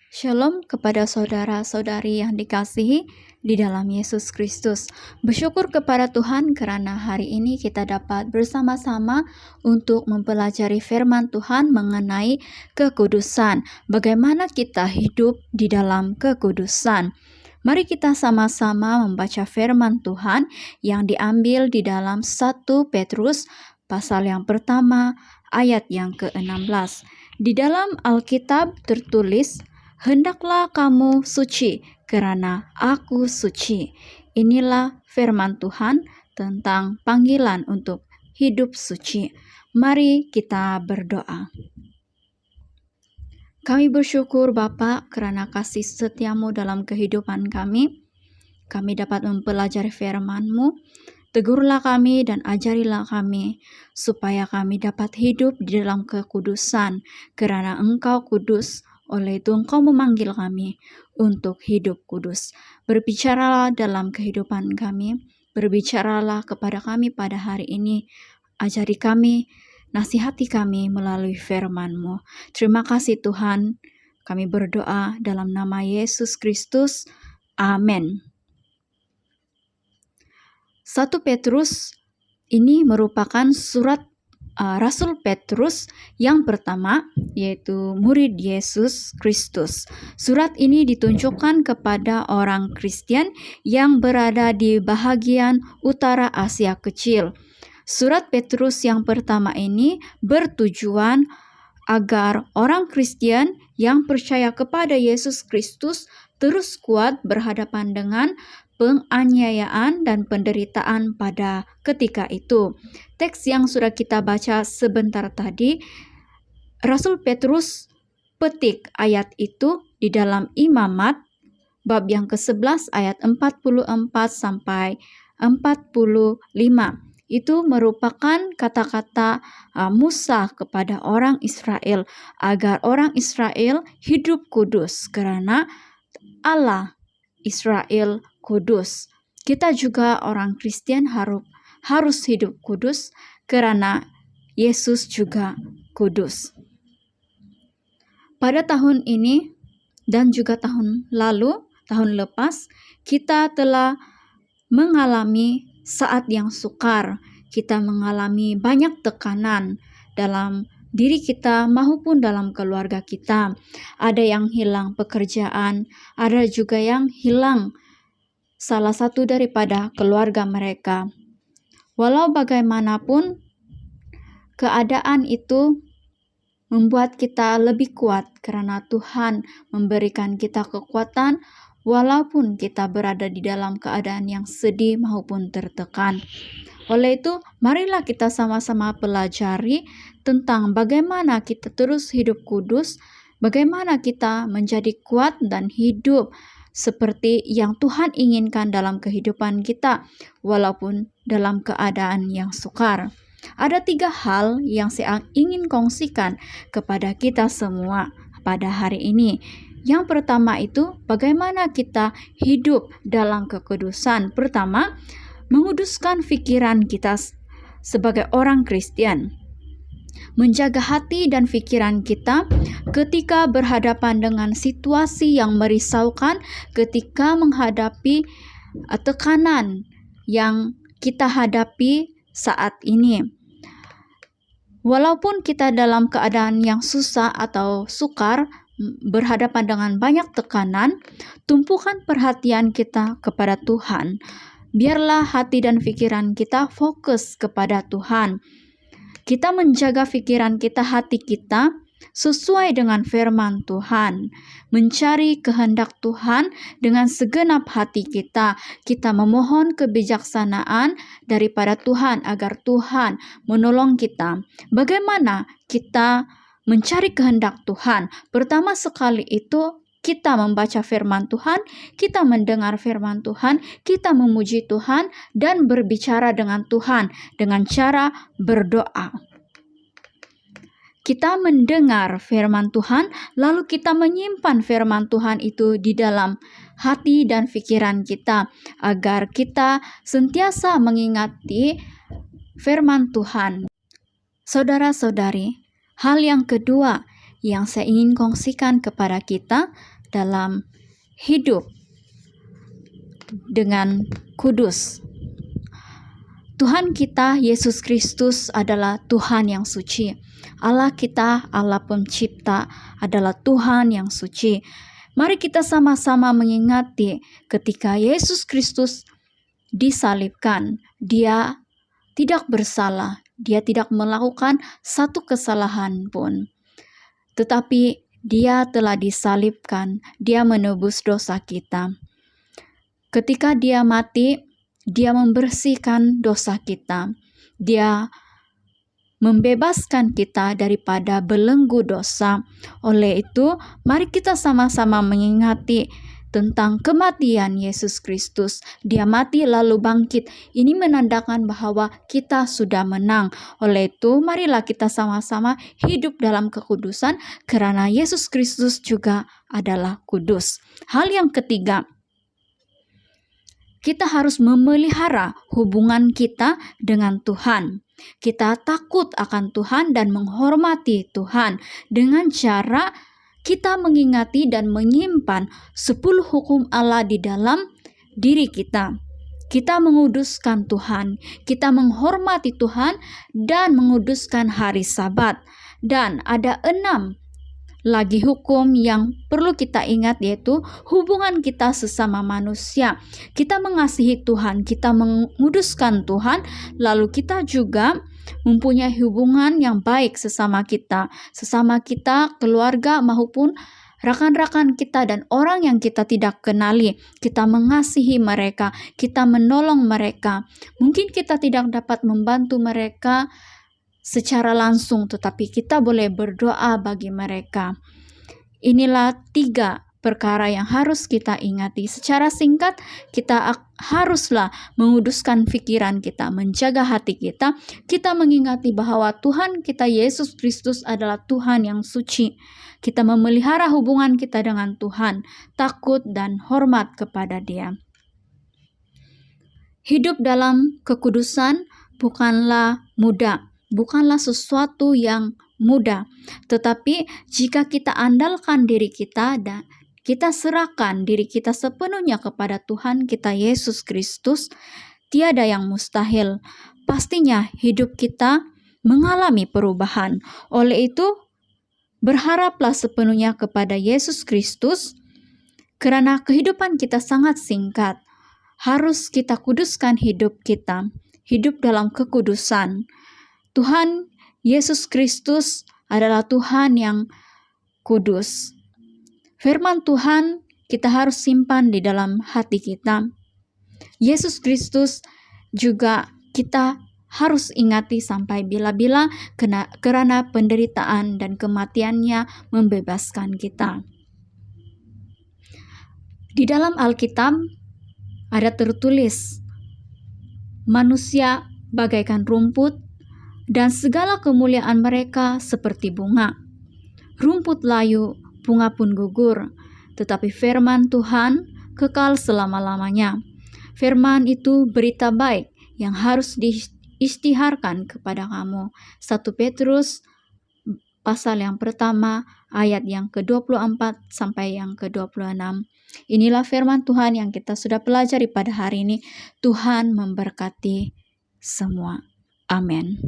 Shalom kepada saudara-saudari yang dikasihi di dalam Yesus Kristus. Bersyukur kepada Tuhan karena hari ini kita dapat bersama-sama untuk mempelajari firman Tuhan mengenai kekudusan. Bagaimana kita hidup di dalam kekudusan. Mari kita sama-sama membaca firman Tuhan yang diambil di dalam 1 Petrus pasal yang pertama ayat yang ke-16. Di dalam Alkitab tertulis, "Hendaklah kamu suci, karena aku suci." Inilah firman Tuhan tentang panggilan untuk hidup suci. Mari kita berdoa. Kami bersyukur Bapa karena kasih setiamu dalam kehidupan kami. Kami dapat mempelajari firman-Mu. Tegurlah kami dan ajarilah kami, supaya kami dapat hidup di dalam kekudusan, karena Engkau kudus. Oleh itu Engkau memanggil kami untuk hidup kudus. Berbicaralah dalam kehidupan kami, berbicaralah kepada kami pada hari ini. Ajari kami, nasihati kami melalui firman-Mu. Terima kasih Tuhan, kami berdoa dalam nama Yesus Kristus. Amin. 1 Petrus ini merupakan surat Rasul Petrus yang pertama, yaitu murid Yesus Kristus. Surat ini ditunjukkan kepada orang Kristen yang berada di bahagian utara Asia Kecil. Surat Petrus yang pertama ini bertujuan agar orang Kristen yang percaya kepada Yesus Kristus terus kuat berhadapan dengan penganiayaan dan penderitaan pada ketika itu. Teks yang sudah kita baca sebentar tadi, Rasul Petrus petik ayat itu di dalam Imamat bab yang ke-11 ayat 44 sampai 45. Itu merupakan kata-kata Musa kepada orang Israel agar orang Israel hidup kudus karena Allah Israel kudus. Kita juga orang Kristen harus hidup kudus karena Yesus juga kudus. Pada tahun ini dan juga tahun lepas, kita telah mengalami saat yang sukar. Kita mengalami banyak tekanan dalam diri kita maupun dalam keluarga kita. Ada yang hilang pekerjaan, ada juga yang hilang salah satu daripada keluarga mereka. Walau bagaimanapun, keadaan itu membuat kita lebih kuat karena Tuhan memberikan kita kekuatan walaupun kita berada di dalam keadaan yang sedih maupun tertekan. Oleh itu, marilah kita sama-sama pelajari tentang bagaimana kita terus hidup kudus, bagaimana kita menjadi kuat dan hidup seperti yang Tuhan inginkan dalam kehidupan kita, walaupun dalam keadaan yang sukar. Ada 3 hal yang saya ingin kongsikan kepada kita semua pada hari ini. Yang pertama itu, bagaimana kita hidup dalam kekudusan. Pertama, menguduskan pikiran kita sebagai orang Kristen. Menjaga hati dan pikiran kita ketika berhadapan dengan situasi yang merisaukan, ketika menghadapi tekanan yang kita hadapi saat ini. Walaupun kita dalam keadaan yang susah atau sukar, berhadapan dengan banyak tekanan, tumpukan perhatian kita kepada Tuhan. Biarlah hati dan pikiran kita fokus kepada Tuhan. Kita menjaga pikiran kita, hati kita sesuai dengan firman Tuhan. Mencari kehendak Tuhan dengan segenap hati kita. Kita memohon kebijaksanaan daripada Tuhan agar Tuhan menolong kita. Bagaimana kita mencari kehendak Tuhan? Pertama sekali itu kita membaca firman Tuhan, kita mendengar firman Tuhan, kita memuji Tuhan dan berbicara dengan Tuhan dengan cara berdoa. Kita mendengar firman Tuhan, lalu kita menyimpan firman Tuhan itu di dalam hati dan pikiran kita, agar kita sentiasa mengingati firman Tuhan. Saudara-saudari, hal yang kedua yang saya ingin kongsikan kepada kita dalam hidup dengan kudus. Tuhan kita Yesus Kristus adalah Tuhan yang suci. Allah kita, Allah Pencipta, adalah Tuhan yang suci. Mari kita sama-sama mengingati ketika Yesus Kristus disalibkan, Dia tidak bersalah, Dia tidak melakukan satu kesalahan pun. Tetapi Dia telah disalibkan, Dia menebus dosa kita. Ketika Dia mati, Dia membersihkan dosa kita. Dia membebaskan kita daripada belenggu dosa. Oleh itu, mari kita sama-sama mengingati tentang kematian Yesus Kristus. Dia mati lalu bangkit. Ini menandakan bahwa kita sudah menang. Oleh itu, marilah kita sama-sama hidup dalam kekudusan karena Yesus Kristus juga adalah kudus. Hal yang ketiga, kita harus memelihara hubungan kita dengan Tuhan. Kita takut akan Tuhan dan menghormati Tuhan dengan cara kita mengingati dan menyimpan 10 hukum Allah di dalam diri kita. Kita menguduskan Tuhan, kita menghormati Tuhan dan menguduskan hari Sabat. Dan ada 6 lagi hukum yang perlu kita ingat, yaitu hubungan kita sesama manusia. Kita mengasihi Tuhan, kita menguduskan Tuhan, lalu kita juga mempunyai hubungan yang baik sesama kita, keluarga maupun rekan-rekan kita dan orang yang kita tidak kenali. Kita mengasihi mereka, kita menolong mereka. Mungkin kita tidak dapat membantu mereka secara langsung, tetapi kita boleh berdoa bagi mereka. Inilah 3 perkara yang harus kita ingati. Secara singkat, kita haruslah menguduskan pikiran kita, menjaga hati kita. Kita mengingati bahwa Tuhan kita Yesus Kristus adalah Tuhan yang suci. Kita memelihara hubungan kita dengan Tuhan, takut dan hormat kepada Dia. Hidup dalam kekudusan bukanlah mudah. Bukanlah sesuatu yang mudah, tetapi jika kita andalkan diri kita dan kita serahkan diri kita sepenuhnya kepada Tuhan kita Yesus Kristus, tiada yang mustahil. Pastinya hidup kita mengalami perubahan. Oleh itu, berharaplah sepenuhnya kepada Yesus Kristus, karena kehidupan kita sangat singkat. Harus kita kuduskan hidup kita, hidup dalam kekudusan. Tuhan Yesus Kristus adalah Tuhan yang kudus. Firman Tuhan kita harus simpan di dalam hati kita. Yesus Kristus juga kita harus ingati sampai bila-bila karena penderitaan dan kematiannya membebaskan kita. Di dalam Alkitab ada tertulis, manusia bagaikan rumput, dan segala kemuliaan mereka seperti bunga. Rumput layu, bunga pun gugur, tetapi firman Tuhan kekal selama-lamanya. Firman itu berita baik yang harus diisytiharkan kepada kamu. 1 Petrus pasal yang pertama, ayat yang ke-24 sampai yang ke-26. Inilah firman Tuhan yang kita sudah pelajari pada hari ini. Tuhan memberkati semua. Amin.